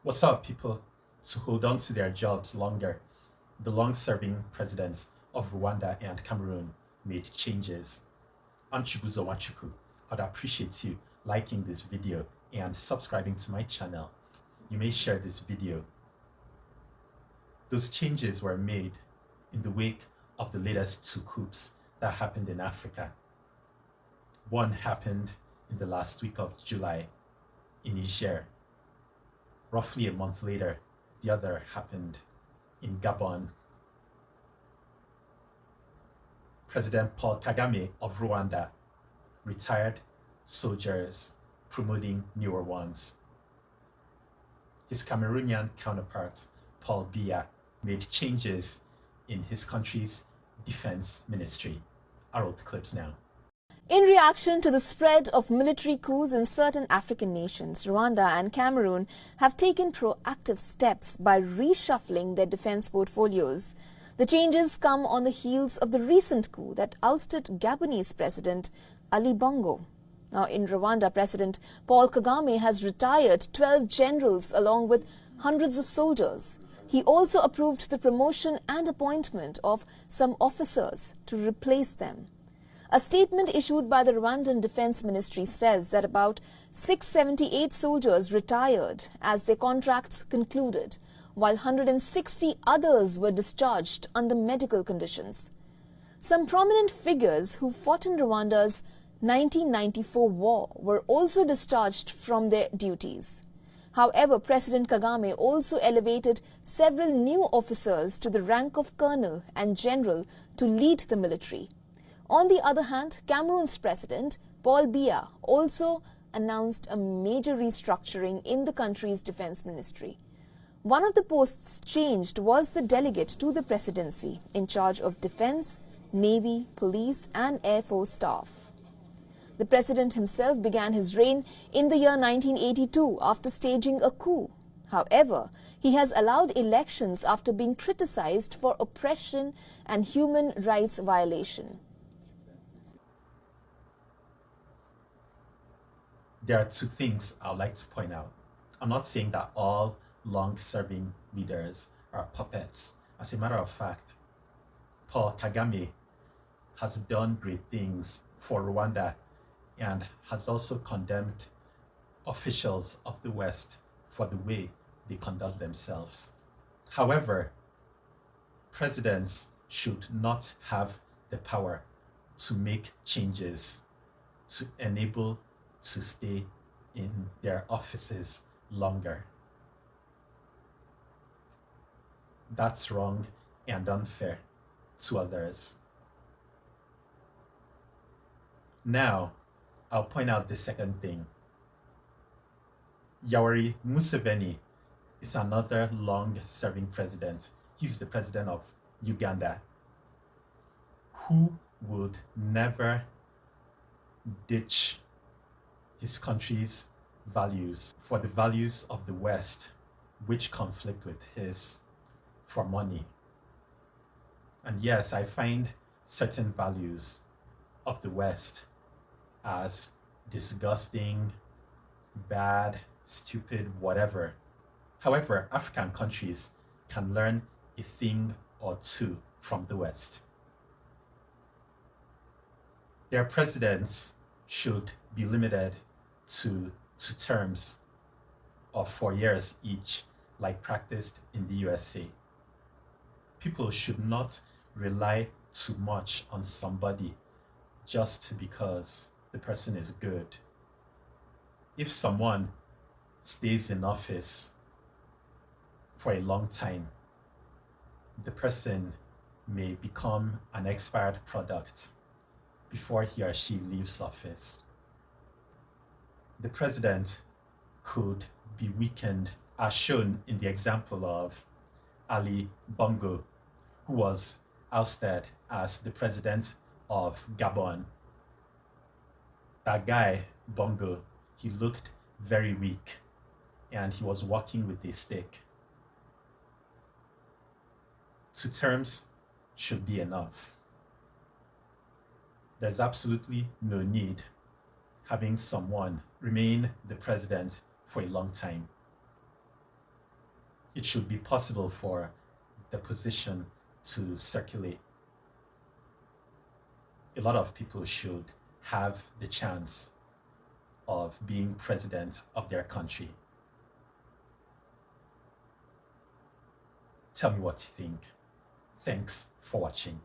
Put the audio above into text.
What's up, people? To hold on to their jobs longer, the long-serving presidents of Rwanda and Cameroon made changes. I'm Chibuzo Wachuku. I'd appreciate you liking this video and subscribing to my channel. You may share this video. Those changes were made in the wake of the latest two coups that happened in Africa. One happened in the last week of July in Niger. Roughly a month later, the other happened in Gabon. President Paul Kagame of Rwanda retired soldiers, promoting newer ones. His Cameroonian counterpart, Paul Biya, made changes in his country's defense ministry. I roll the clips now. In reaction to the spread of military coups in certain African nations, Rwanda and Cameroon have taken proactive steps by reshuffling their defense portfolios. The changes come on the heels of the recent coup that ousted Gabonese President Ali Bongo. Now, in Rwanda, President Paul Kagame has retired 12 generals along with hundreds of soldiers. He also approved the promotion and appointment of some officers to replace them. A statement issued by the Rwandan Defense Ministry says that about 678 soldiers retired as their contracts concluded, while 160 others were discharged under medical conditions. Some prominent figures who fought in Rwanda's 1994 war were also discharged from their duties. However, President Kagame also elevated several new officers to the rank of colonel and general to lead the military. On the other hand, Cameroon's president, Paul Biya, also announced a major restructuring in the country's defense ministry. One of the posts changed was the delegate to the presidency in charge of defense, navy, police and air force staff. The president himself began his reign in the year 1982 after staging a coup. However, he has allowed elections after being criticized for oppression and human rights violation. There are two things I'd like to point out. I'm not saying that all long-serving leaders are puppets. As a matter of fact, Paul Kagame has done great things for Rwanda and has also condemned officials of the West for the way they conduct themselves. However, presidents should not have the power to make changes to enable to stay in their offices longer. That's wrong and unfair to others. Now, I'll point out the second thing. Yoweri Museveni is another long-serving president. He's the president of Uganda, who would never ditch his country's values for the values of the West, which conflict with his, for money. And yes, I find certain values of the West as disgusting, bad, stupid, whatever. However, African countries can learn a thing or two from the West. Their presidents should be limited to 2 terms of 4 years each, like practiced in the USA. People should not rely too much on somebody just because the person is good. If someone stays in office for a long time, the person may become an expired product before he or she leaves office. The president could be weakened, as shown in the example of Ali Bongo, who was ousted as the president of Gabon. That guy, Bongo, he looked very weak and he was walking with a stick. 2 terms should be enough. There's absolutely no need having someone remain the president for a long time. it should be possible for the position to circulate. A lot of people should have the chance of being president of their country. Tell me what you think. Thanks for watching.